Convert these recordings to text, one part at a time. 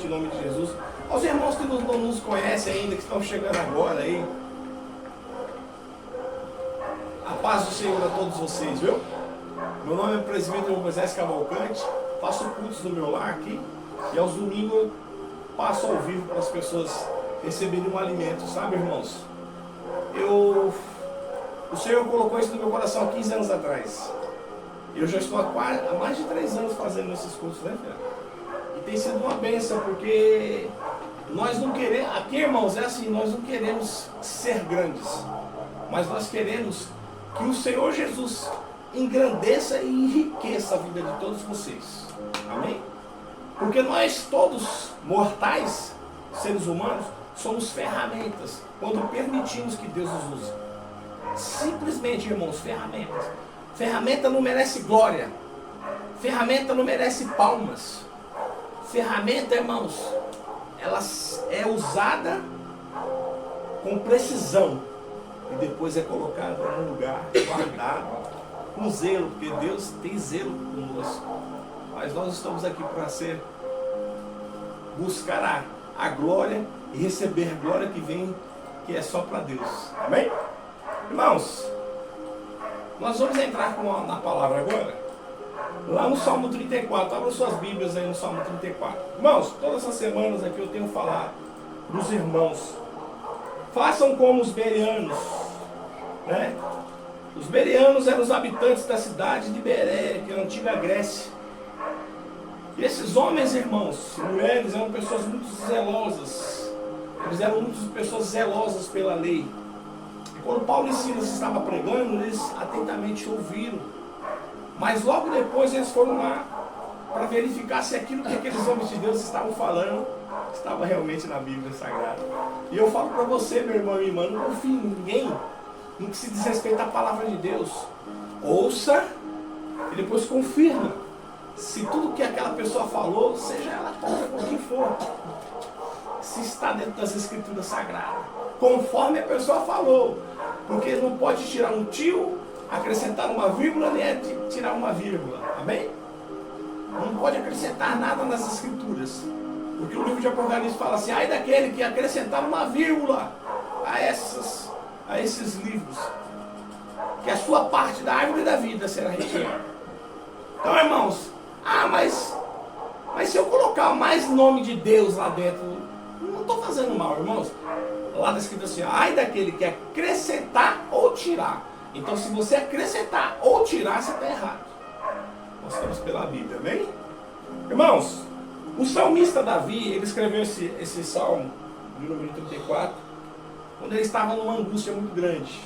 Em nome de Jesus. Aos irmãos que não nos conhecem ainda, que estão chegando agora aí, a paz do Senhor a todos vocês, viu? Meu nome é Presbítero Moisés Cavalcante, faço cultos no meu lar aqui, e aos domingos eu passo ao vivo para as pessoas receberem um alimento, sabe, irmãos? O Senhor colocou isso no meu coração há 15 anos atrás. Eu já estou há mais de 3 anos fazendo esses cultos, né, filho? E tem sido uma bênção, porque nós não queremos, aqui, irmãos, é assim, nós não queremos ser grandes, mas nós queremos que o Senhor Jesus engrandeça e enriqueça a vida de todos vocês. Amém? Porque nós todos, mortais, seres humanos, somos ferramentas, quando permitimos que Deus nos use. Simplesmente, irmãos, ferramentas. Ferramenta não merece glória. Ferramenta não merece palmas. Ferramenta, irmãos, ela é usada com precisão e depois é colocada num lugar guardado com zelo, porque Deus tem zelo conosco. Mas nós estamos aqui para buscar a glória e receber a glória que vem, que é só para Deus. Amém? Irmãos, nós vamos entrar na palavra agora. Lá no Salmo 34, abra suas Bíblias aí no Salmo 34. Irmãos, todas essas semanas aqui eu tenho falado para os irmãos, façam como os bereanos, né? Os bereanos eram os habitantes da cidade de Beré, que é a antiga Grécia. E esses homens, irmãos, mulheres, eram pessoas muito zelosas. Eles eram muitas pessoas zelosas pela lei. E quando Paulo e Silas estavam pregando, eles atentamente ouviram. Mas logo depois eles foram lá para verificar se aquilo que aqueles homens de Deus estavam falando estava realmente na Bíblia Sagrada. E eu falo para você, meu irmão e irmã, não confie em ninguém no que se diz respeito à palavra de Deus. Ouça e depois confirma se tudo que aquela pessoa falou, seja ela por que for, se está dentro das Escrituras Sagradas, conforme a pessoa falou. Porque não pode tirar um tio, acrescentar uma vírgula, nem é tirar uma vírgula. Amém? Não pode acrescentar nada nas Escrituras. Porque o livro de Apocalipse fala assim: ai daquele que acrescentar uma vírgula a esses livros, que a sua parte da árvore da vida será retirada. Então, irmãos, mas se eu colocar mais nome de Deus lá dentro, não estou fazendo mal, irmãos. Lá está escrito assim: ai daquele que acrescentar ou tirar. Então, se você acrescentar ou tirar, você está errado. Nós estamos pela Bíblia, amém? Irmãos, o salmista Davi, ele escreveu esse salmo, de número 34, quando ele estava numa angústia muito grande.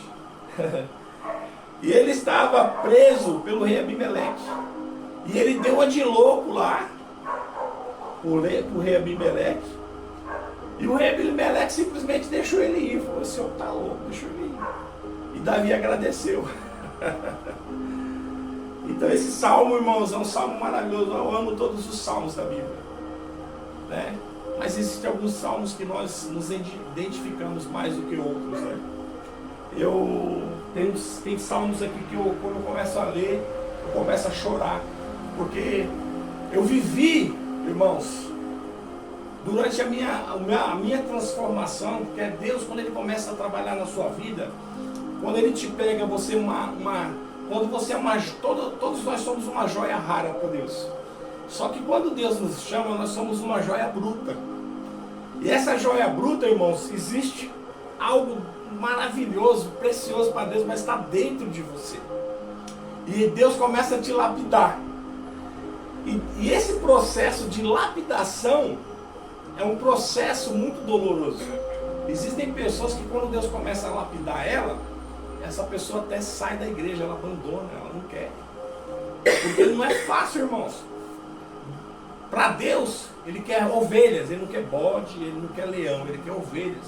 E ele estava preso pelo rei Abimeleque. E ele deu uma de louco lá, o rei Abimeleque. E o rei Abimeleque simplesmente deixou ele ir. Falou: o senhor está louco, deixou ele ir. E Davi agradeceu. Então esse salmo, irmãos, é um salmo maravilhoso. Eu amo todos os salmos da Bíblia, né? Mas existem alguns salmos que nós nos identificamos mais do que outros, né? Tem salmos aqui que quando eu começo a ler, eu começo a chorar. Porque eu vivi, irmãos, durante a minha transformação, porque é Deus, quando Ele começa a trabalhar na sua vida, quando Ele te pega, você quando você é todos nós somos uma joia rara para Deus. Só que quando Deus nos chama, nós somos uma joia bruta. E essa joia bruta, irmãos, existe algo maravilhoso, precioso para Deus, mas está dentro de você. E Deus começa a te lapidar. E esse processo de lapidação é um processo muito doloroso. Existem pessoas que quando Deus começa a lapidar essa pessoa até sai da igreja, ela abandona, ela não quer. Porque não é fácil, irmãos. Para Deus, Ele quer ovelhas, Ele não quer bode, Ele não quer leão, Ele quer ovelhas.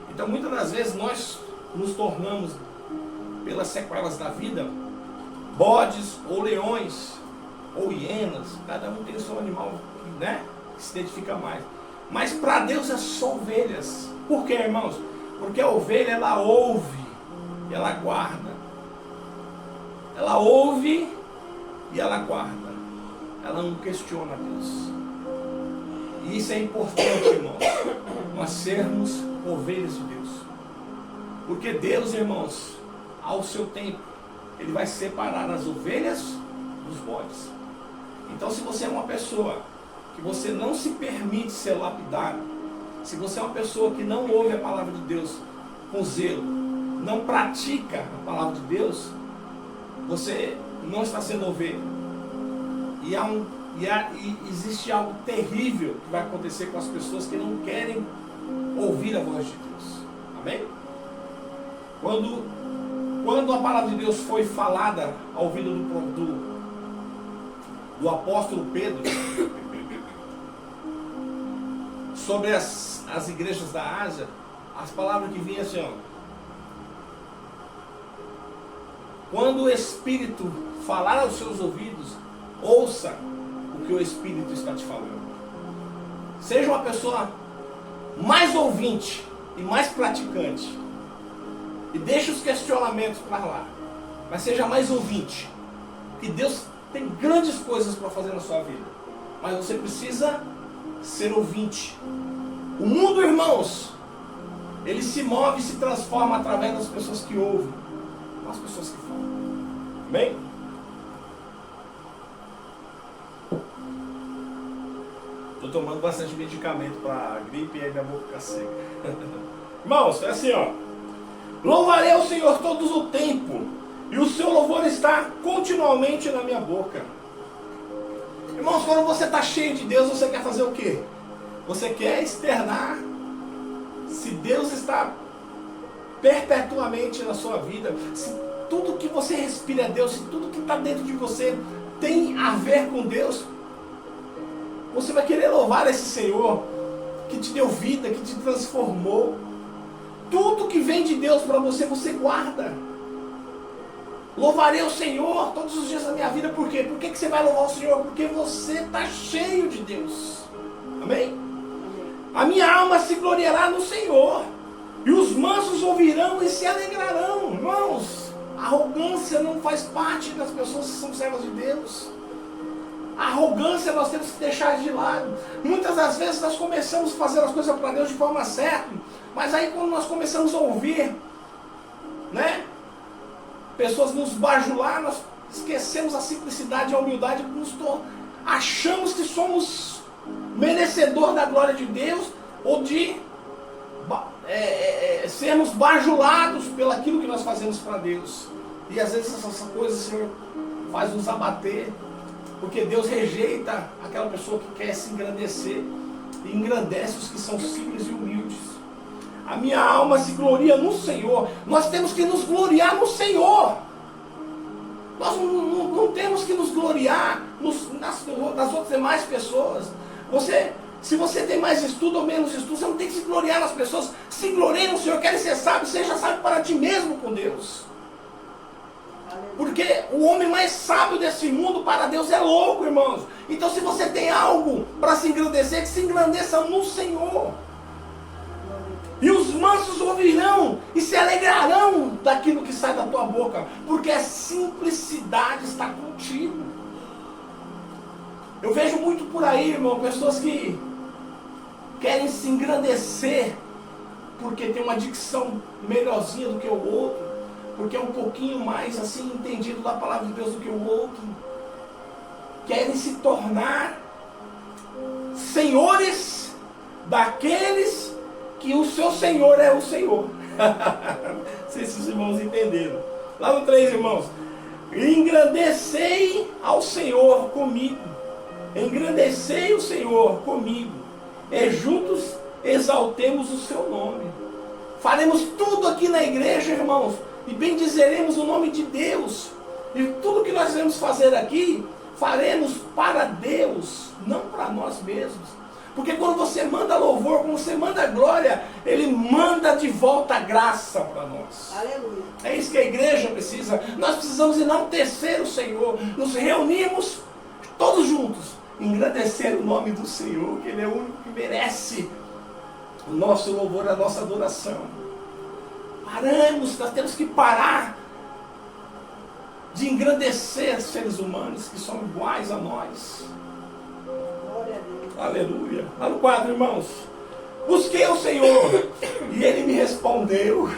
Então muitas das vezes nós nos tornamos, pelas sequelas da vida, bodes ou leões, ou hienas. Cada um tem o seu animal, né, que se identifica mais. Mas para Deus é só ovelhas. Por quê, irmãos? Porque a ovelha, ela ouve e ela guarda. Ela ouve e ela guarda. Ela não questiona Deus. E isso é importante, irmãos, nós sermos ovelhas de Deus. Porque Deus, irmãos, ao seu tempo, Ele vai separar as ovelhas dos bodes. Então, se você é uma pessoa que você não se permite ser lapidado, se você é uma pessoa que não ouve a palavra de Deus com zelo, não pratica a palavra de Deus, você não está sendo ovelha. E existe algo terrível que vai acontecer com as pessoas que não querem ouvir a voz de Deus. Amém? Quando a palavra de Deus foi falada ao ouvido do apóstolo Pedro sobre as igrejas da Ásia, as palavras que vinham assim, ó: quando o Espírito falar aos seus ouvidos, ouça o que o Espírito está te falando. Seja uma pessoa mais ouvinte e mais praticante, e deixe os questionamentos para lá, mas seja mais ouvinte, que Deus tem grandes coisas para fazer na sua vida, mas você precisa ser ouvinte. O mundo, irmãos, ele se move e se transforma através das pessoas que ouvem, não as pessoas que falam. Amém? Estou tomando bastante medicamento para gripe e aí minha boca fica seca. Irmãos, é assim, ó: louvarei ao Senhor todo o tempo, e o seu louvor está continuamente na minha boca. Irmãos, quando você está cheio de Deus, você quer fazer o quê? Você quer externar se Deus está perpetuamente na sua vida, se tudo que você respira é Deus, se tudo que está dentro de você tem a ver com Deus, você vai querer louvar esse Senhor que te deu vida, que te transformou. Tudo que vem de Deus para você, você guarda. Louvarei o Senhor todos os dias da minha vida. Por quê? Por que você vai louvar o Senhor? Porque você está cheio de Deus. Amém? A minha alma se gloriará no Senhor, e os mansos ouvirão e se alegrarão. Irmãos, a arrogância não faz parte das pessoas que são servas de Deus. A arrogância nós temos que deixar de lado. Muitas das vezes nós começamos a fazer as coisas para Deus de forma certa, mas aí quando nós começamos a ouvir, né, pessoas nos bajular, nós esquecemos a simplicidade e a humildade, achamos que somos merecedor da glória de Deus, ou de sermos bajulados pelo aquilo que nós fazemos para Deus. E às vezes essa coisa, o Senhor, faz nos abater, porque Deus rejeita aquela pessoa que quer se engrandecer, e engrandece os que são simples e humildes. A minha alma se gloria no Senhor. Nós temos que nos gloriar no Senhor. Nós não temos que nos gloriar nas outras demais pessoas. Se você tem mais estudo ou menos estudo, você não tem que se gloriar nas pessoas. Se glorie no Senhor. Quer ser sábio, seja sábio para ti mesmo com Deus. Porque o homem mais sábio desse mundo para Deus é louco, irmãos. Então, se você tem algo para se engrandecer, que se engrandeça no Senhor. E os mansos ouvirão e se alegrarão daquilo que sai da tua boca, porque a simplicidade está contigo. Eu vejo muito por aí, irmão, pessoas que querem se engrandecer porque tem uma dicção melhorzinha do que o outro, porque é um pouquinho mais assim entendido da palavra de Deus do que o outro. Querem se tornar senhores daqueles que o seu Senhor é o Senhor. Não sei se os irmãos entenderam. Lá no 3, irmãos: engrandecei ao Senhor comigo. Engrandecei o Senhor comigo. E juntos exaltemos o seu nome. Faremos tudo aqui na igreja, irmãos, e bendizeremos o nome de Deus. E tudo que nós vamos fazer aqui, faremos para Deus, não para nós mesmos. Porque quando você manda louvor, quando você manda glória, Ele manda de volta a graça para nós. Aleluia. É isso que a igreja precisa. Nós precisamos enaltecer o Senhor. Nos reunimos todos juntos, engrandecer o nome do Senhor, que Ele é o único que merece o nosso louvor, a nossa adoração. Paramos, nós temos que parar de engrandecer seres humanos que são iguais a nós. Aleluia. Lá no 4, irmãos. Busquei o Senhor e Ele me respondeu.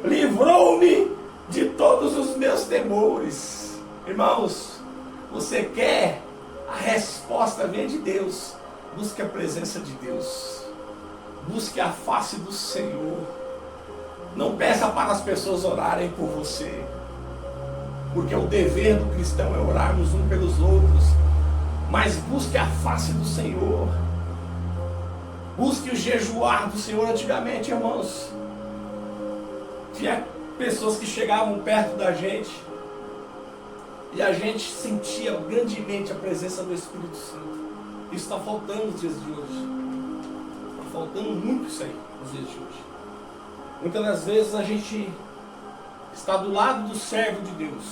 Livrou-me de todos os meus temores. Irmãos, você quer a resposta vem de Deus. Busque a presença de Deus. Busque a face do Senhor. Não peça para as pessoas orarem por você. Porque o dever do cristão é orarmos uns pelos outros. Mas busque a face do Senhor. Busque o jejuar do Senhor. Antigamente, irmãos, tinha pessoas que chegavam perto da gente e a gente sentia grandemente a presença do Espírito Santo. Isso está faltando nos dias de hoje. Está faltando muito isso aí nos dias de hoje. Muitas das vezes a gente está do lado do servo de Deus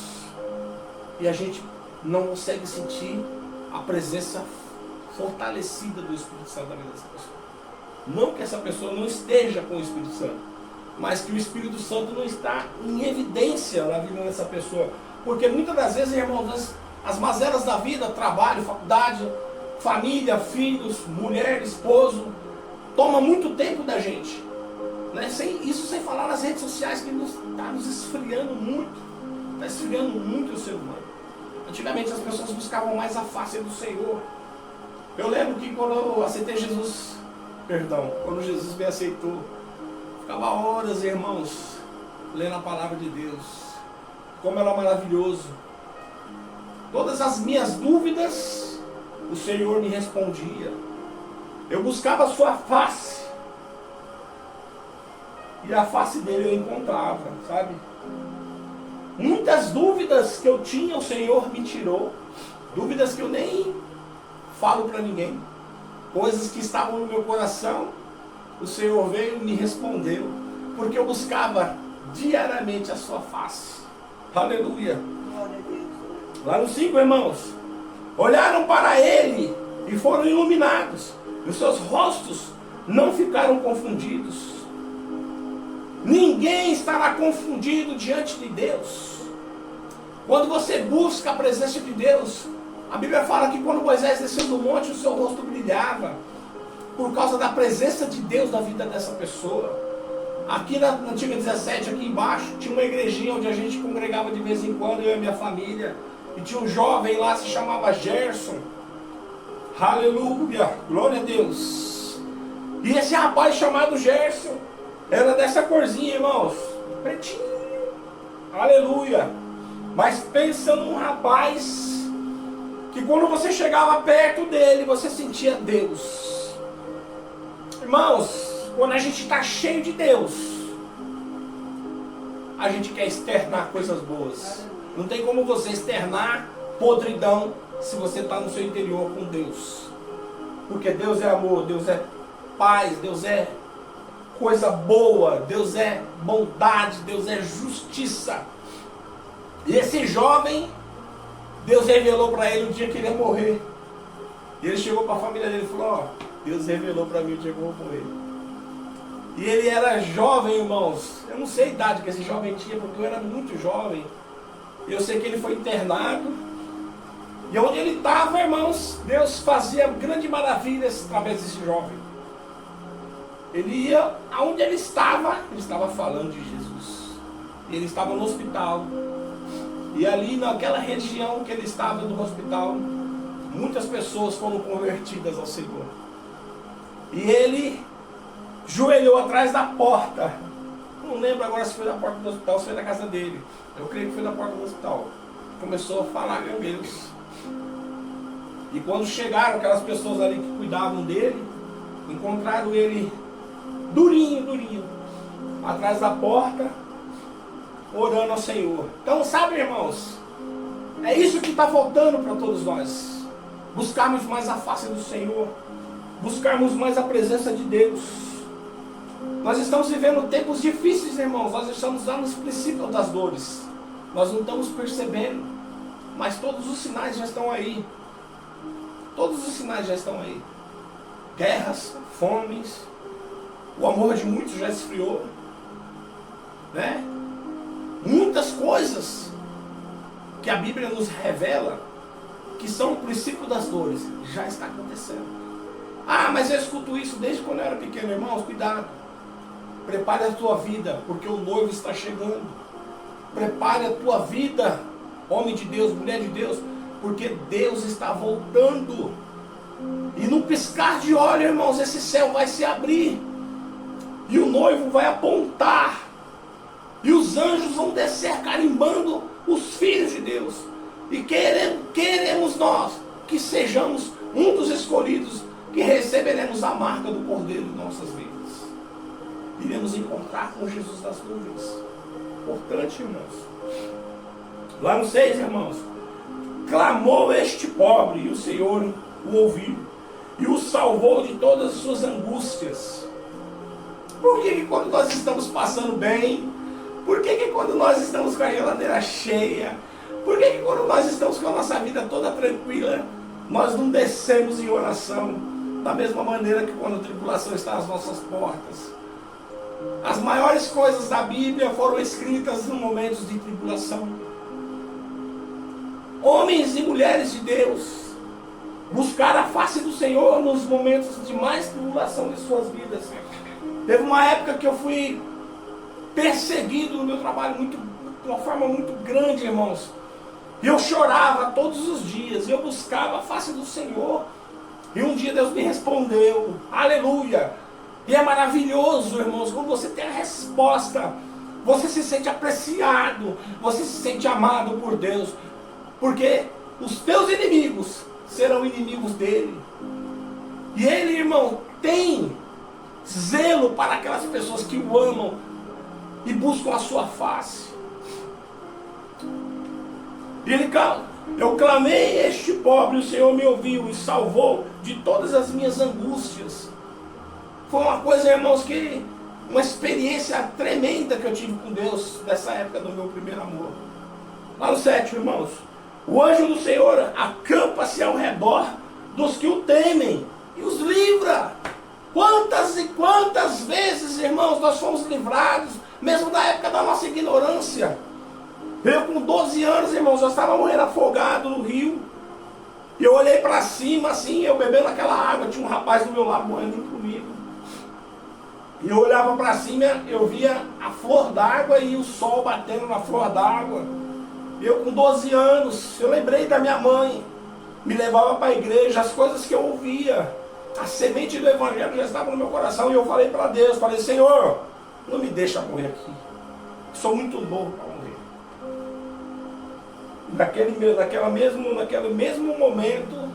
e a gente não consegue sentir a presença fortalecida do Espírito Santo na vida dessa pessoa. Não que essa pessoa não esteja com o Espírito Santo, mas que o Espírito Santo não está em evidência na vida dessa pessoa. Porque muitas das vezes, irmãos, as mazelas da vida, trabalho, faculdade, família, filhos, mulher, esposo, toma muito tempo da gente. Né? Isso sem falar nas redes sociais, que está nos esfriando muito. Está esfriando muito o ser humano. Antigamente as pessoas buscavam mais a face do Senhor. Eu lembro que quando eu aceitei Jesus, quando Jesus me aceitou, ficava horas, irmãos, lendo a palavra de Deus. Como era maravilhoso. Todas as minhas dúvidas, o Senhor me respondia. Eu buscava a sua face. E a face dele eu encontrava, sabe? Muitas dúvidas que eu tinha, o Senhor me tirou. Dúvidas que eu nem falo para ninguém. Coisas que estavam no meu coração, o Senhor veio e me respondeu. Porque eu buscava diariamente a sua face. Aleluia. Lá no 5, irmãos. Olharam para ele e foram iluminados. E os seus rostos não ficaram confundidos. Ninguém estará confundido diante de Deus. Quando você busca a presença de Deus, a Bíblia fala que quando Moisés desceu do monte, o seu rosto brilhava por causa da presença de Deus na vida dessa pessoa. Aqui na Antiga 17, aqui embaixo, tinha uma igrejinha onde a gente congregava de vez em quando, eu e a minha família. E tinha um jovem lá, se chamava Gerson. Aleluia, glória a Deus. E esse rapaz chamado Gerson era dessa corzinha, irmãos, pretinho. Aleluia. Mas pensa num rapaz que quando você chegava perto dele, você sentia Deus. Irmãos, quando a gente está cheio de Deus, a gente quer externar coisas boas. Não tem como você externar podridão se você está no seu interior com Deus. Porque Deus é amor, Deus é paz, Deus é coisa boa, Deus é bondade, Deus é justiça. E esse jovem, Deus revelou para ele o dia que ele ia morrer. E ele chegou para a família dele e falou: ó, Deus revelou para mim o dia que eu vou morrer. E ele era jovem, irmãos. Eu não sei a idade que esse jovem tinha, porque eu era muito jovem. Eu sei que ele foi internado. E onde ele estava, irmãos, Deus fazia grandes maravilhas através desse jovem. Ele ia aonde ele estava falando de Jesus. E ele estava no hospital. E ali naquela região que ele estava no hospital, muitas pessoas foram convertidas ao Senhor. E ele joelhou atrás da porta. Não lembro agora se foi da porta do hospital ou se foi da casa dele. Eu creio que foi da porta do hospital. Começou a falar: meu Deus. E quando chegaram aquelas pessoas ali que cuidavam dele, encontraram ele durinho, atrás da porta, orando ao Senhor. Então, sabe, irmãos, é isso que está faltando para todos nós. Buscarmos mais a face do Senhor, buscarmos mais a presença de Deus. Nós estamos vivendo tempos difíceis, irmãos. Nós estamos lá nos princípios das dores. Nós não estamos percebendo, mas todos os sinais já estão aí. Todos os sinais já estão aí. Guerras, fomes, o amor de muitos já esfriou, né? Muitas coisas que a Bíblia nos revela que são o princípio das dores, já está acontecendo. Ah, mas eu escuto isso desde quando eu era pequeno. Irmãos, cuidado. Prepare a tua vida, porque o noivo está chegando. Prepare a tua vida, homem de Deus, mulher de Deus, porque Deus está voltando. E no piscar de olhos, irmãos, esse céu vai se abrir. E o noivo vai apontar. E os anjos vão descer carimbando os filhos de Deus. E queremos nós que sejamos um dos escolhidos, que receberemos a marca do Cordeiro em nossas vidas. Iremos encontrar com Jesus das nuvens. Importante, irmãos. Lá no 6, irmãos. Clamou este pobre, e o Senhor o ouviu, e o salvou de todas as suas angústias. Por que quando nós estamos passando bem, por que quando nós estamos com a geladeira cheia, por que quando nós estamos com a nossa vida toda tranquila, nós não descemos em oração, da mesma maneira que quando a tribulação está às nossas portas? As maiores coisas da Bíblia foram escritas em momentos de tribulação. Homens e mulheres de Deus buscaram a face do Senhor nos momentos de mais tribulação de suas vidas. Teve uma época que eu fui perseguido no meu trabalho de uma forma muito grande, irmãos. E eu chorava todos os dias, e eu buscava a face do Senhor. E um dia Deus me respondeu, aleluia. E é maravilhoso, irmãos, quando você tem a resposta, você se sente apreciado, você se sente amado por Deus, porque os teus inimigos serão inimigos dele. E ele, irmão, tem zelo para aquelas pessoas que o amam e buscam a sua face. E ele cala. Eu clamei este pobre, o Senhor me ouviu e salvou de todas as minhas angústias. Foi uma coisa, irmãos, uma experiência tremenda que eu tive com Deus nessa época do meu primeiro amor. Lá no 7, irmãos. O anjo do Senhor acampa-se ao redor dos que o temem e os livra. Quantas e quantas vezes, irmãos, nós fomos livrados, mesmo na época da nossa ignorância. Eu com 12 anos, irmãos, eu estava morrendo afogado no rio. E eu olhei para cima, assim, eu bebendo aquela água, tinha um rapaz do meu lado morrendo comigo. E eu olhava para cima, eu via a flor d'água e o sol batendo na flor d'água. Eu com 12 anos, eu lembrei da minha mãe, me levava para a igreja, as coisas que eu ouvia, a semente do evangelho já estava no meu coração. E eu falei para Deus, falei, Senhor, não me deixa morrer aqui, sou muito novo para morrer. Naquele mesmo momento,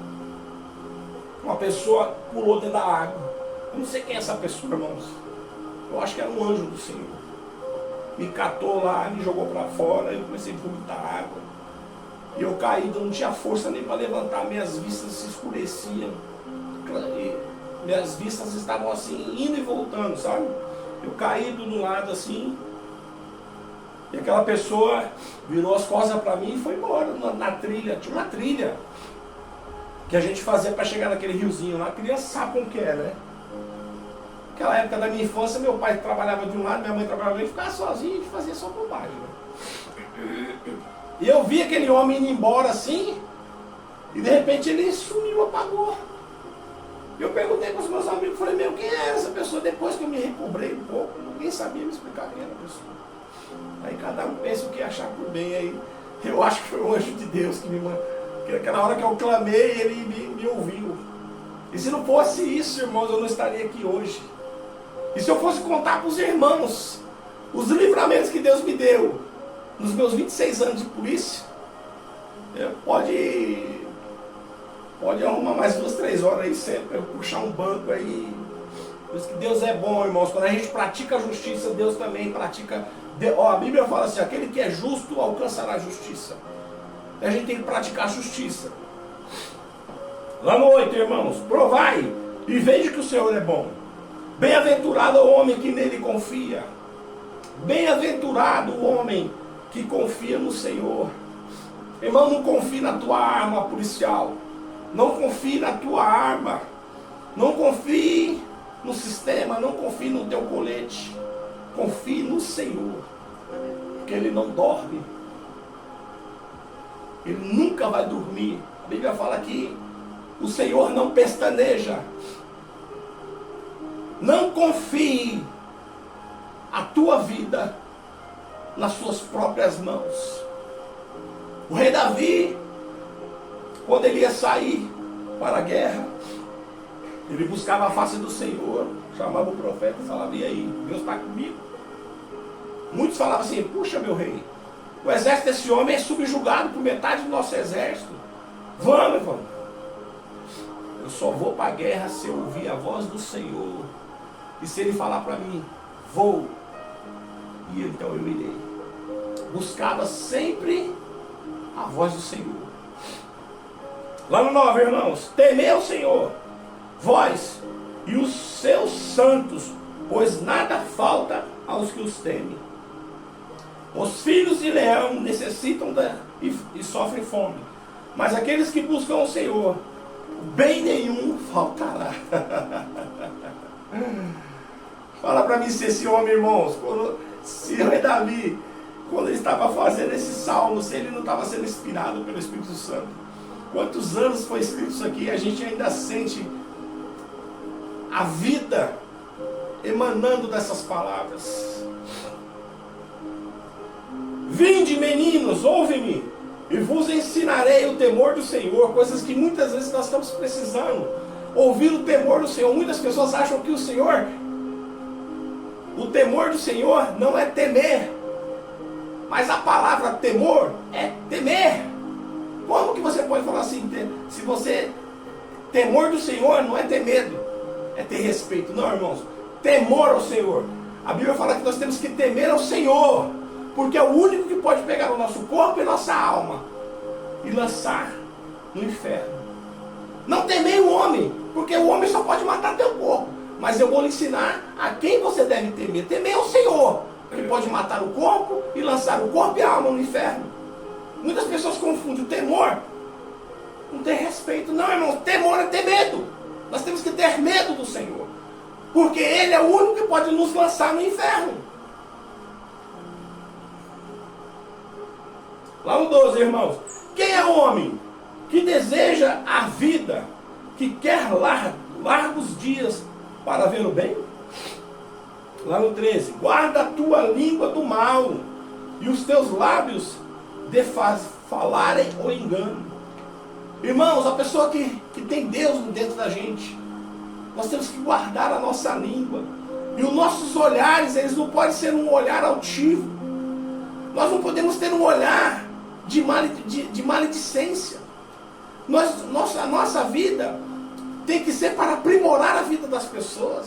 uma pessoa pulou dentro da água. Eu não sei quem é essa pessoa, irmãos. Eu acho que era um anjo do Senhor. Me catou lá, me jogou para fora, eu comecei a vomitar água. E eu caído, não tinha força nem para levantar, minhas vistas se escureciam. E minhas vistas estavam assim, indo e voltando, sabe? Eu caído do lado assim. E aquela pessoa virou as costas para mim e foi embora na trilha. Tinha uma trilha que a gente fazia para chegar naquele riozinho lá. A criança sabe como que é, né? Naquela época da minha infância, meu pai trabalhava de um lado, minha mãe trabalhava do outro, ficava sozinho e fazia só bobagem. Né? E eu vi aquele homem indo embora assim, e de repente ele sumiu, apagou. Eu perguntei para os meus amigos, falei, meu, quem é essa pessoa? Depois que eu me recobrei um pouco, ninguém sabia me explicar quem era a pessoa. Aí cada um pensa o que achar por bem. Aí eu acho que foi o anjo de Deus que me mandou. Porque naquela hora que eu clamei, ele me ouviu. E se não fosse isso, irmãos, eu não estaria aqui hoje. E se eu fosse contar para os irmãos os livramentos que Deus me deu nos meus 26 anos de polícia, pode arrumar mais 2, 3 horas aí sempre, puxar um banco aí. Por isso que Deus é bom, irmãos. Quando a gente pratica a justiça, Deus também pratica. A Bíblia fala assim, aquele que é justo alcançará a justiça. A gente tem que praticar a justiça. Lá no 8, irmãos, provai e veja que o Senhor é bom. Bem-aventurado o homem que nele confia. Bem-aventurado o homem que confia no Senhor. Irmão, não confie na tua arma policial. Não confie na tua arma. Não confie no sistema. Não confie no teu colete. Confie no Senhor. Porque Ele não dorme. Ele nunca vai dormir. A Bíblia fala que o Senhor não pestaneja. Não confie a tua vida nas suas próprias mãos. O rei Davi, quando ele ia sair para a guerra, ele buscava a face do Senhor, chamava o profeta e falava: e aí, Deus está comigo? Muitos falavam assim: puxa, meu rei, o exército desse homem é subjugado por metade do nosso exército. Vamos. Eu só vou para a guerra se eu ouvir a voz do Senhor. E se ele falar para mim, vou, e então eu irei. Buscava sempre a voz do Senhor. Lá no 9, irmãos: temei o Senhor, vós e os seus santos, pois nada falta aos que os temem. Os filhos de leão necessitam e sofrem fome, mas aqueles que buscam o Senhor, bem nenhum faltará. Fala para mim se esse homem, irmãos, se o rei Davi, quando ele estava fazendo esse salmo, se ele não estava sendo inspirado pelo Espírito Santo. Quantos anos foi escrito isso aqui? A gente ainda sente a vida emanando dessas palavras. Vinde, meninos, ouve-me, e vos ensinarei o temor do Senhor. Coisas que muitas vezes nós estamos precisando. Ouvir o temor do Senhor. Muitas pessoas acham que o temor do Senhor não é temer. Mas a palavra temor é temer. Como que você pode falar assim? Se você... Temor do Senhor não é ter medo, é ter respeito. Não, irmãos. Temor ao Senhor. A Bíblia fala que nós temos que temer ao Senhor, porque é o único que pode pegar o nosso corpo e nossa alma e lançar no inferno. Não temei o homem, porque o homem só pode matar teu corpo. Mas eu vou lhe ensinar a quem você deve temer. Temer ao Senhor, que pode matar o corpo e lançar o corpo e a alma no inferno. Muitas pessoas confundem o temor com ter respeito. Não, irmãos, temor é ter medo. Nós temos que ter medo do Senhor, porque Ele é o único que pode nos lançar no inferno. Lá no 12, irmãos: quem é o homem que deseja a vida, que quer largos dias para ver o bem? Lá no 13: guarda a tua língua do mal e os teus lábios de falarem o engano. Irmãos, a pessoa que tem Deus dentro da gente, nós temos que guardar a nossa língua. E os nossos olhares, eles não podem ser um olhar altivo. Nós não podemos ter um olhar de maledicência. A nossa vida tem que ser para aprimorar a vida das pessoas.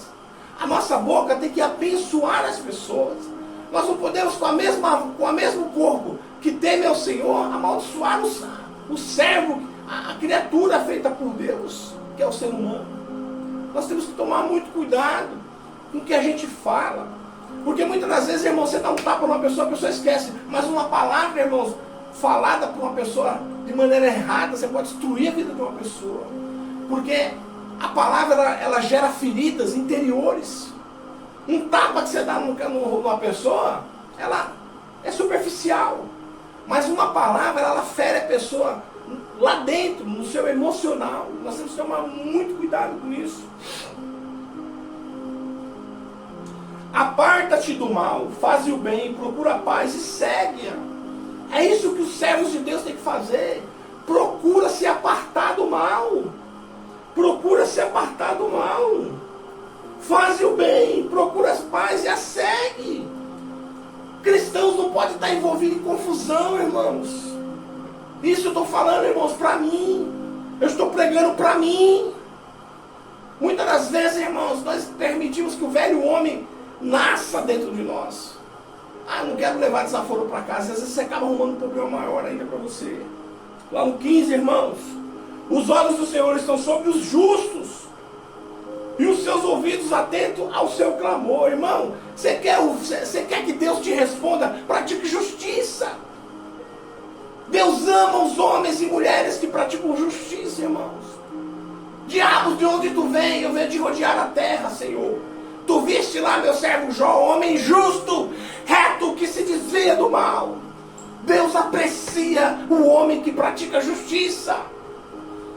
A nossa boca tem que abençoar as pessoas. Nós não podemos, com o mesmo corpo que teme ao Senhor, amaldiçoar o servo, a criatura feita por Deus, que é o ser humano. Nós temos que tomar muito cuidado com o que a gente fala. Porque muitas das vezes, irmão, você dá um tapa numa pessoa, a pessoa esquece. Mas uma palavra, irmãos, falada por uma pessoa de maneira errada, você pode destruir a vida de uma pessoa. Porque a palavra, ela gera feridas interiores. Um tapa que você dá numa pessoa, ela é superficial. Mas uma palavra, ela fere a pessoa lá dentro, no seu emocional. Nós temos que tomar muito cuidado com isso. Aparta-te do mal, faze o bem, procura a paz e segue-a. É isso que os servos de Deus têm que fazer. Procura se apartar do mal. Procura se apartar do mal. Faze o bem, procura as paz e a segue. Cristãos não podem estar envolvidos em confusão, irmãos. Isso eu estou falando, irmãos, para mim. Eu estou pregando para mim. Muitas das vezes, irmãos, nós permitimos que o velho homem nasça dentro de nós. Não quero levar desaforo para casa. Às vezes você acaba arrumando um problema maior ainda para você. Lá no 15, irmãos: os olhos do Senhor estão sobre os justos, e os seus ouvidos atentos ao seu clamor. Irmão, você quer que Deus te responda? Pratique justiça. Deus ama os homens e mulheres que praticam justiça, irmãos. Diabos, de onde tu vem? Eu venho de rodear a terra, Senhor. Tu viste lá meu servo Jó, homem justo, reto, que se desvia do mal. Deus aprecia o homem que pratica justiça.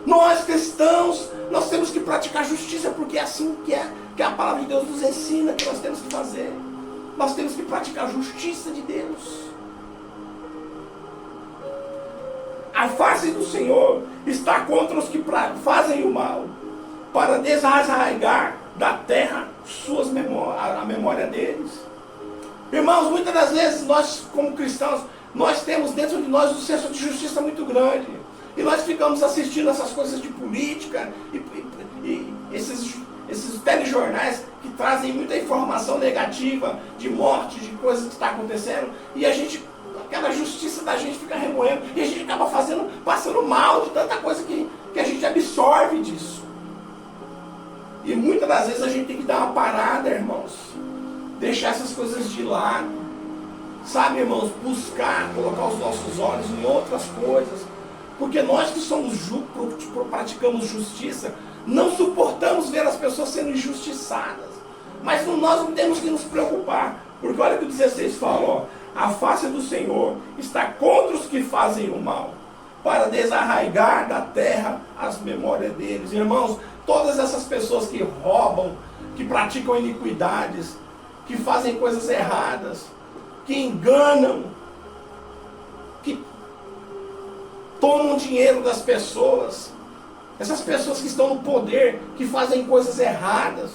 Nós cristãos, nós temos que praticar justiça, porque é assim que a palavra de Deus nos ensina que nós temos que fazer. Nós temos que praticar a justiça de Deus. A face do Senhor está contra os que fazem o mal, para desarraigar da terra a memória deles. Irmãos, muitas das vezes nós, como cristãos, nós temos dentro de nós um senso de justiça muito grande. E nós ficamos assistindo essas coisas de política e esses telejornais que trazem muita informação negativa de morte, de coisas que estão acontecendo, e a gente, aquela justiça da gente fica remoendo, e a gente acaba passando mal de tanta coisa que a gente absorve disso. E muitas das vezes a gente tem que dar uma parada, irmãos, deixar essas coisas de lado, sabe, irmãos, buscar, colocar os nossos olhos em outras coisas, porque nós que somos praticamos justiça, não suportamos ver as pessoas sendo injustiçadas, mas nós não temos que nos preocupar, porque olha o que o 16 fala, ó, a face do Senhor está contra os que fazem o mal, para desarraigar da terra as memórias deles. Irmãos, todas essas pessoas que roubam, que praticam iniquidades, que fazem coisas erradas, que enganam, que tomam dinheiro das pessoas, essas pessoas que estão no poder, que fazem coisas erradas,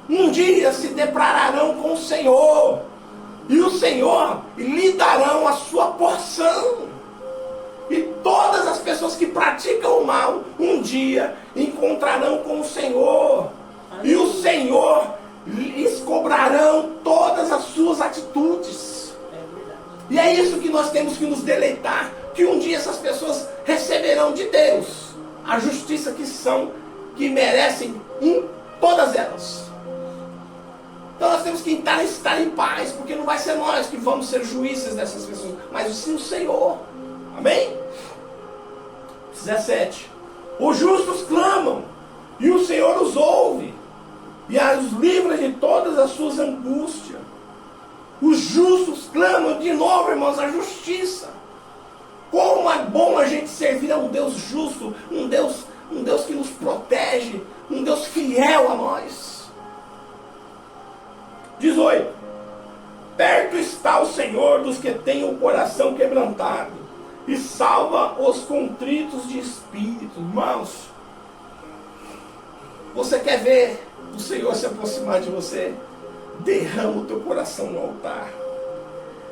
um dia se depararão com o Senhor, e o Senhor lhe darão a sua porção. E todas as pessoas que praticam o mal, um dia encontrarão com o Senhor. E o Senhor lhes cobrarão todas as suas atitudes. E é isso que nós temos que nos deleitar, que um dia essas pessoas receberão de Deus a justiça que merecem em todas elas. Então nós temos que estar em paz, porque não vai ser nós que vamos ser juízes dessas pessoas, mas sim o Senhor. Amém? 17. Os justos clamam, e o Senhor os ouve, e os livra de todas as suas angústias. Os justos clamam, de novo, irmãos, a justiça. Como é bom a gente servir a um Deus justo, um Deus que nos protege, um Deus fiel a nós. 18. Perto está o Senhor dos que têm o coração quebrantado, e salva os contritos de espírito. Irmãos, você quer ver o Senhor se aproximar de você? Derrama o teu coração no altar.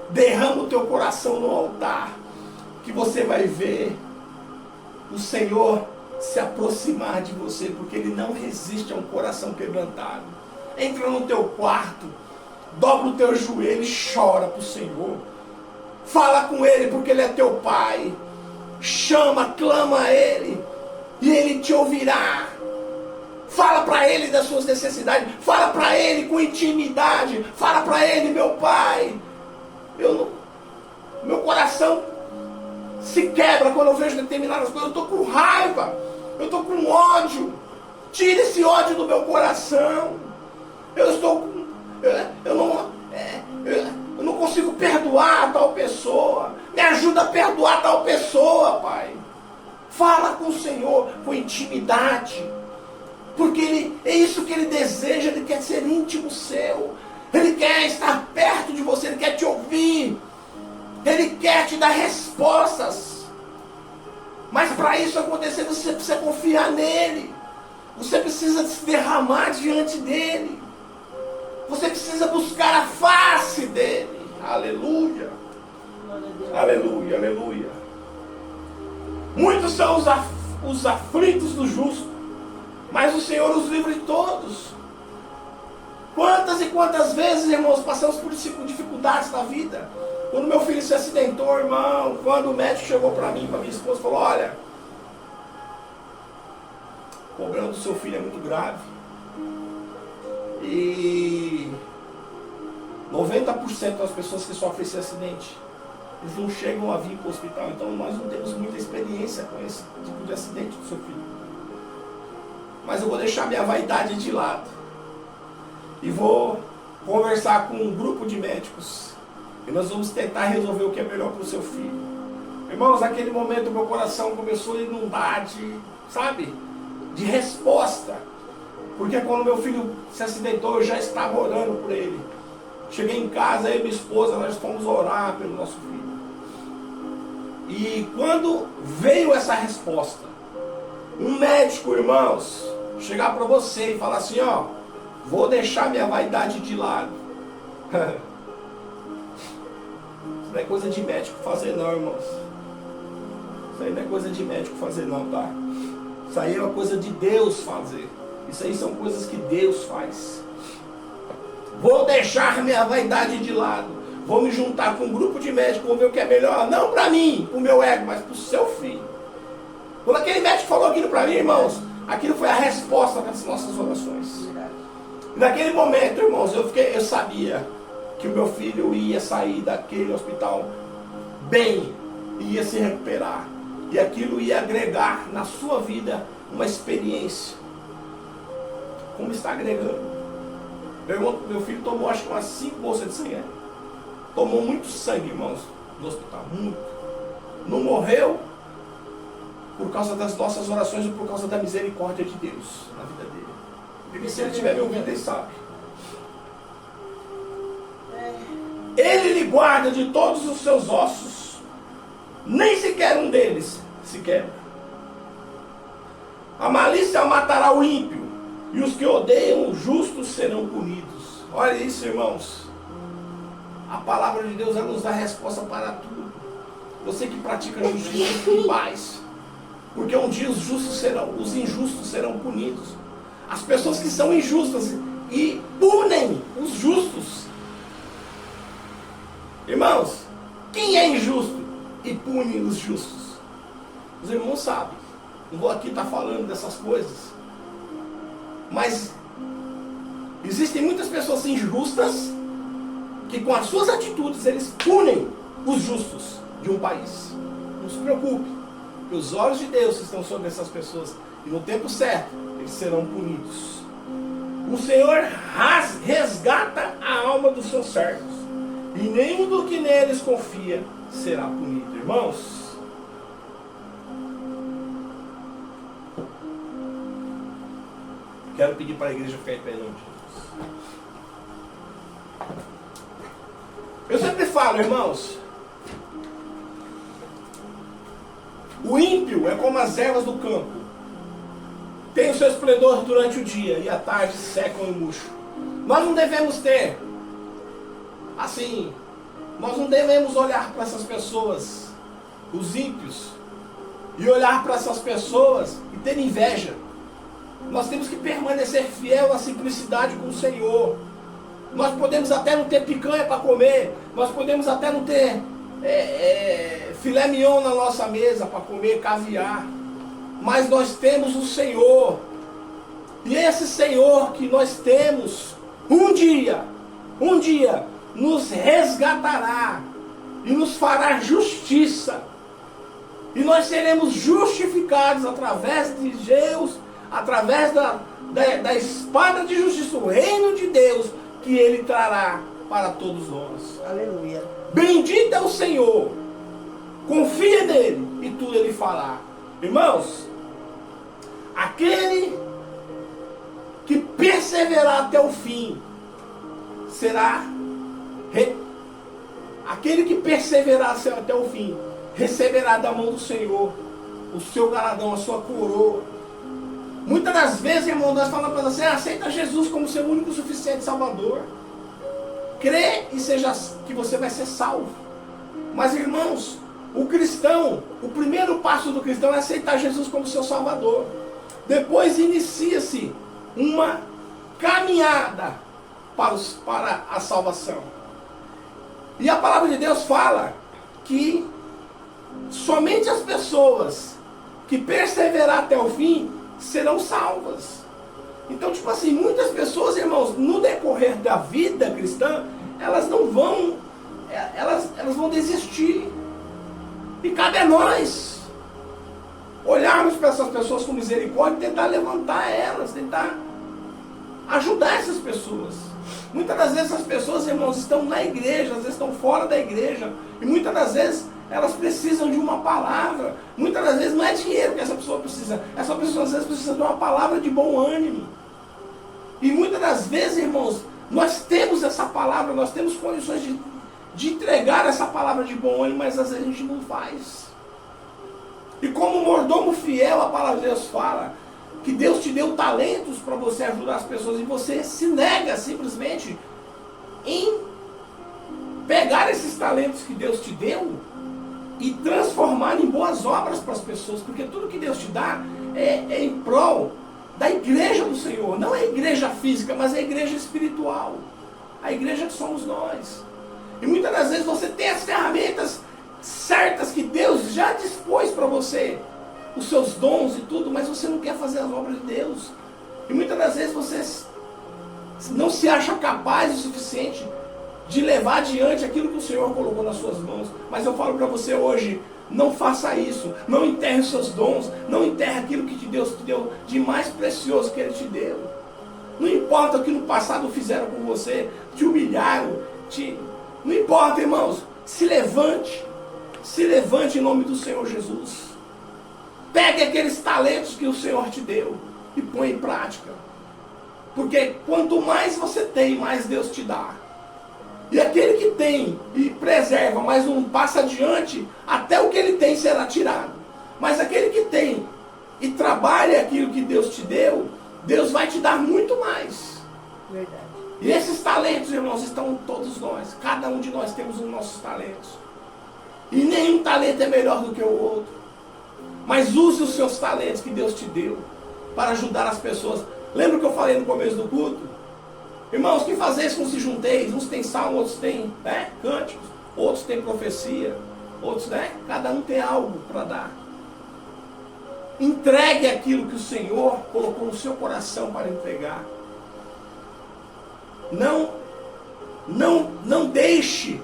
Derrama o teu coração no altar, que você vai ver o Senhor se aproximar de você, porque Ele não resiste a um coração quebrantado. Entra no teu quarto, dobra o teu joelho e chora para o Senhor. Fala com Ele, porque Ele é teu Pai. Chama, clama a Ele, e Ele te ouvirá. Fala para Ele das suas necessidades. Fala para Ele com intimidade. Fala para Ele, meu Pai, meu coração se quebra quando eu vejo determinadas coisas. Eu estou com raiva, eu estou com ódio. Tira esse ódio do meu coração. Eu não consigo perdoar tal pessoa. Me ajuda a perdoar tal pessoa, Pai. Fala com o Senhor com intimidade, porque é isso que Ele deseja. Ele quer ser íntimo seu. Ele quer estar perto de você. Ele quer te ouvir. Ele quer te dar respostas. Mas para isso acontecer, você precisa confiar nele. Você precisa se derramar diante dele. Você precisa buscar a face dele. Aleluia. Aleluia, aleluia. Muitos são os aflitos do justo, mas o Senhor os livra de todos. Quantas e quantas vezes, irmãos, passamos por dificuldades na vida. Quando meu filho se acidentou, irmão, quando o médico chegou para mim, para minha esposa, falou: olha, o problema do seu filho é muito grave. E 90% das pessoas que sofrem esse acidente, eles não chegam a vir para o hospital. Então nós não temos muita experiência com esse tipo de acidente do seu filho. Mas eu vou deixar minha vaidade de lado e vou conversar com um grupo de médicos, e nós vamos tentar resolver o que é melhor para o seu filho. Irmãos, naquele momento meu coração começou a inundar sabe, de resposta. Porque quando meu filho se acidentou, eu já estava orando por ele. Cheguei em casa, eu e minha esposa, nós fomos orar pelo nosso filho. E quando veio essa resposta, um médico, irmãos, chegar para você e falar assim, ó, vou deixar minha vaidade de lado. Isso não é coisa de médico fazer não, irmãos. Isso aí não é coisa de médico fazer não, tá? Isso aí é uma coisa de Deus fazer. Isso aí são coisas que Deus faz. Vou deixar minha vaidade de lado. Vou me juntar com um grupo de médicos, vou ver o que é melhor. Não para mim, para o meu ego, mas para o seu filho. Quando aquele médico falou aquilo para mim, irmãos, aquilo foi a resposta das nossas orações. E naquele momento, irmãos, eu sabia que o meu filho ia sair daquele hospital bem, ia se recuperar. E aquilo ia agregar na sua vida uma experiência. Como está agregando? Meu filho tomou acho que umas 5 bolsas de sangue. Tomou muito sangue, irmãos, no hospital. Muito. Não morreu por causa das nossas orações ou por causa da misericórdia de Deus na vida dele. Porque se ele estiver me ouvindo, ele sabe. Ele lhe guarda de todos os seus ossos. Nem sequer um deles se quebra. A malícia matará o ímpio. E os que odeiam o justo serão punidos. Olha isso, irmãos. A palavra de Deus, ela nos dá resposta para tudo. Você que pratica justiça, fique em paz. Porque um dia os injustos serão punidos. As pessoas que são injustas e punem os justos. Irmãos, quem é injusto e pune os justos? Os irmãos sabem. Não vou aqui estar falando dessas coisas. Mas existem muitas pessoas injustas que com as suas atitudes eles punem os justos de um país. Não se preocupe, porque os olhos de Deus estão sobre essas pessoas e no tempo certo eles serão punidos. O Senhor resgata a alma dos seus servos e nenhum do que neles confia será punido. Irmãos, quero pedir para a igreja ficar em pé em nome de Jesus. Eu sempre falo, irmãos, o ímpio é como as ervas do campo. Tem o seu esplendor durante o dia e à tarde secam e murcham. Nós não devemos ter, assim, nós não devemos olhar para essas pessoas, os ímpios, e olhar para essas pessoas e ter inveja. Nós temos que permanecer fiel à simplicidade com o Senhor. Nós podemos até não ter picanha para comer. Nós podemos até não ter filé mignon na nossa mesa para comer, caviar. Mas nós temos o Senhor. E esse Senhor que nós temos, um dia, nos resgatará e nos fará justiça. E nós seremos justificados através de Deus, através da espada de justiça, o reino de Deus, que Ele trará para todos nós. Aleluia. Bendito é o Senhor. Confia nele e tudo Ele fará. Irmãos, aquele que perseverar até o fim, aquele que perseverar até o fim, receberá da mão do Senhor o seu galardão, a sua coroa. Muitas das vezes, irmão, nós falamos para você, aceita Jesus como seu único e suficiente Salvador. Crê e seja que você vai ser salvo. Mas, irmãos, o cristão, o primeiro passo do cristão é aceitar Jesus como seu Salvador. Depois inicia-se uma caminhada para a salvação. E a palavra de Deus fala que somente as pessoas que perseverar até o fim serão salvas. Então, tipo assim, muitas pessoas, irmãos, no decorrer da vida cristã, elas vão desistir. E cabe a nós olharmos para essas pessoas com misericórdia e tentar levantar elas, tentar ajudar essas pessoas. Muitas das vezes essas pessoas, irmãos, estão na igreja, às vezes estão fora da igreja, e muitas das vezes Elas precisam de uma palavra. Muitas das vezes não é dinheiro que essa pessoa precisa. Essa pessoa às vezes precisa de uma palavra de bom ânimo. E muitas das vezes, irmãos, nós temos essa palavra, nós temos condições de entregar essa palavra de bom ânimo, mas às vezes a gente não faz. E como mordomo fiel, a palavra de Deus fala que Deus te deu talentos para você ajudar as pessoas e você se nega simplesmente em pegar esses talentos que Deus te deu e transformar em boas obras para as pessoas, porque tudo que Deus te dá é em prol da igreja do Senhor, não é a igreja física, mas é a igreja espiritual, a igreja que somos nós. E muitas das vezes você tem as ferramentas certas que Deus já dispôs para você, os seus dons e tudo, mas você não quer fazer as obras de Deus. E muitas das vezes você não se acha capaz o suficiente de levar adiante aquilo que o Senhor colocou nas suas mãos. Mas eu falo para você hoje, não faça isso, não enterre os seus dons, não enterre aquilo que Deus te deu de mais precioso que Ele te deu. Não importa o que no passado fizeram com você, te humilharam, não importa, irmãos, se levante em nome do Senhor Jesus. Pegue aqueles talentos que o Senhor te deu e põe em prática. Porque quanto mais você tem, mais Deus te dá. E aquele que tem e preserva, mas não passa adiante, até o que ele tem será tirado. Mas aquele que tem e trabalha aquilo que Deus te deu, Deus vai te dar muito mais. Verdade. E esses talentos, irmãos, estão em todos nós. Cada um de nós temos os nossos talentos. E nenhum talento é melhor do que o outro. Mas use os seus talentos que Deus te deu para ajudar as pessoas. Lembra o que eu falei no começo do culto? Irmãos, que fazeis com se junteis? Uns têm salmo, outros têm cânticos, outros têm profecia, outros, cada um tem algo para dar. Entregue aquilo que o Senhor colocou no seu coração para entregar. Não deixe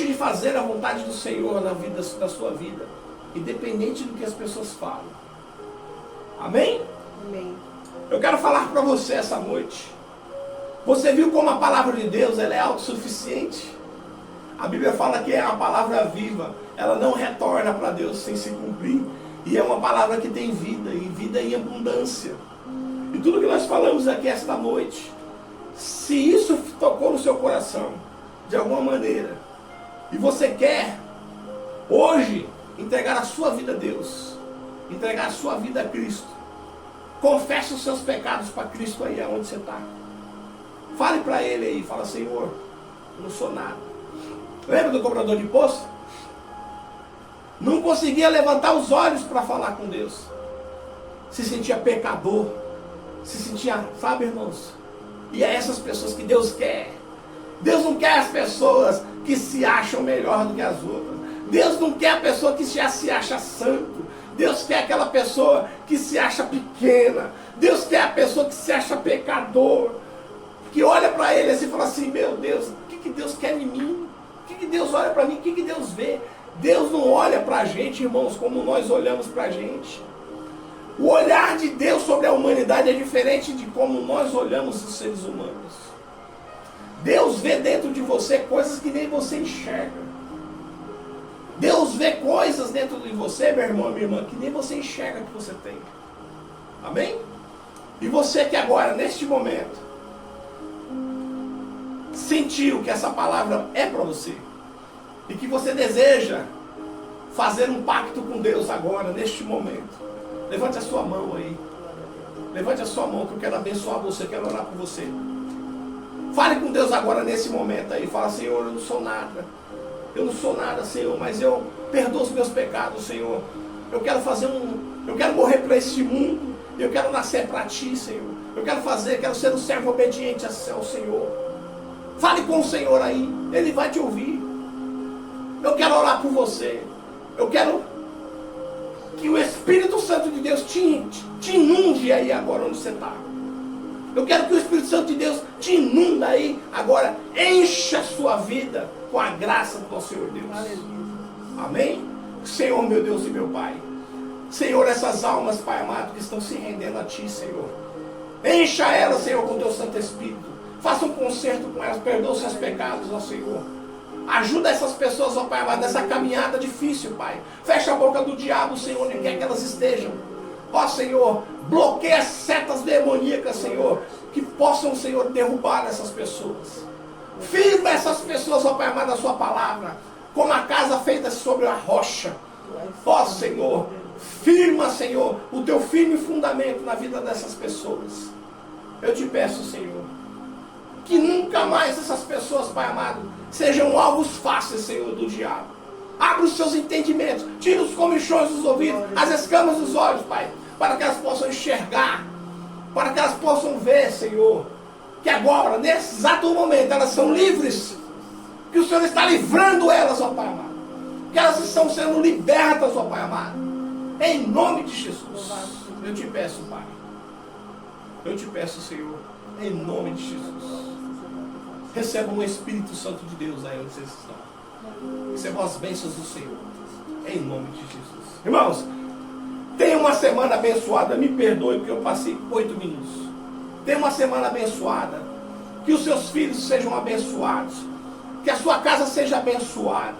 de fazer a vontade do Senhor na vida da sua vida, independente do que as pessoas falam. Amém? Amém. Eu quero falar para você essa noite. Você viu como a palavra de Deus ela é autossuficiente? A Bíblia fala que é a palavra viva. Ela não retorna para Deus sem se cumprir. E é uma palavra que tem vida, e vida em abundância. E tudo que nós falamos aqui esta noite, se isso tocou no seu coração, de alguma maneira, e você quer, hoje, entregar a sua vida a Deus, entregar a sua vida a Cristo, confesse os seus pecados para Cristo aí onde você está. Fale para Ele aí, fala: Senhor, eu não sou nada. Lembra do cobrador de imposto? Não conseguia levantar os olhos para falar com Deus. Se sentia pecador. Se sentia, sabe, irmãos? E é essas pessoas que Deus quer. Deus não quer as pessoas que se acham melhor do que as outras. Deus não quer a pessoa que já se acha santo. Deus quer aquela pessoa que se acha pequena. Deus quer a pessoa que se acha pecador. Que olha para Ele assim e fala assim: meu Deus, o que Deus quer em mim? O que Deus olha para mim? O que Deus vê? Deus não olha para a gente, irmãos, como nós olhamos para a gente. O olhar de Deus sobre a humanidade é diferente de como nós olhamos os seres humanos. Deus vê dentro de você coisas que nem você enxerga. Deus vê coisas dentro de você, meu irmão e minha irmã, que nem você enxerga que você tem. Amém? E você que agora, neste momento, sentiu que essa palavra é para você, e que você deseja fazer um pacto com Deus agora, neste momento, levante a sua mão aí. Levante a sua mão que eu quero abençoar você, quero orar por você. Fale com Deus agora nesse momento aí. Fala: Senhor, eu não sou nada. Eu não sou nada, Senhor, mas eu perdoo os meus pecados, Senhor. Eu quero morrer para este mundo. Eu quero nascer para Ti, Senhor. Quero ser um servo obediente ao Senhor. Fale com o Senhor aí. Ele vai te ouvir. Eu quero orar por você. Eu quero que o Espírito Santo de Deus te inunde aí agora onde você está. Eu quero que o Espírito Santo de Deus te inunda aí agora. Encha a sua vida com a graça do nosso Senhor Deus. Amém? Senhor, meu Deus e meu Pai. Senhor, essas almas, Pai amado, que estão se rendendo a Ti, Senhor. Encha elas, Senhor, com Teu Santo Espírito. Faça um concerto com elas. Perdoa os seus pecados, ó Senhor. Ajuda essas pessoas, ó Pai amado, nessa caminhada difícil, Pai. Fecha a boca do diabo, Senhor, onde quer que elas estejam. Ó Senhor, bloqueia as setas demoníacas, Senhor, que possam, Senhor, derrubar essas pessoas. Firma essas pessoas, ó Pai amado, na sua palavra, como a casa feita sobre a rocha. Ó Senhor, firma, Senhor, o teu firme fundamento na vida dessas pessoas. Eu te peço, Senhor, que nunca mais essas pessoas, Pai amado, sejam alvos fáceis, Senhor, do diabo. Abra os seus entendimentos, tira os comichões dos ouvidos, as escamas dos olhos, Pai, para que elas possam enxergar, para que elas possam ver, Senhor, que agora, nesse exato momento, elas são livres, que o Senhor está livrando elas, ó Pai amado, que elas estão sendo libertas, ó Pai amado, em nome de Jesus. Eu te peço, Pai, eu te peço, Senhor, em nome de Jesus, recebam o Espírito Santo de Deus aí onde vocês estão. Recebam as bênçãos do Senhor, em nome de Jesus. Irmãos, tenha uma semana abençoada. Me perdoe porque eu passei 8 minutos. Tenha uma semana abençoada. Que os seus filhos sejam abençoados. Que a sua casa seja abençoada.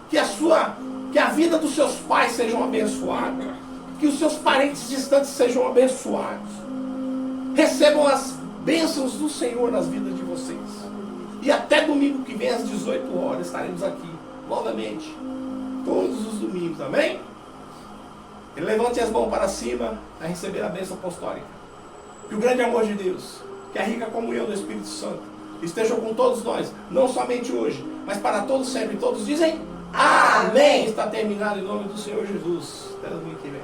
Que a vida dos seus pais sejam abençoada. Que os seus parentes distantes sejam abençoados. Recebam as bênçãos do Senhor nas vidas de vocês. E até domingo que vem às 18 horas estaremos aqui novamente. Todos os domingos, amém? E levante as mãos para cima a receber a bênção apostólica. Que o grande amor de Deus, que a rica comunhão do Espírito Santo estejam com todos nós, não somente hoje, mas para todos sempre. Todos dizem amém. Está terminado em nome do Senhor Jesus. Até domingo que vem.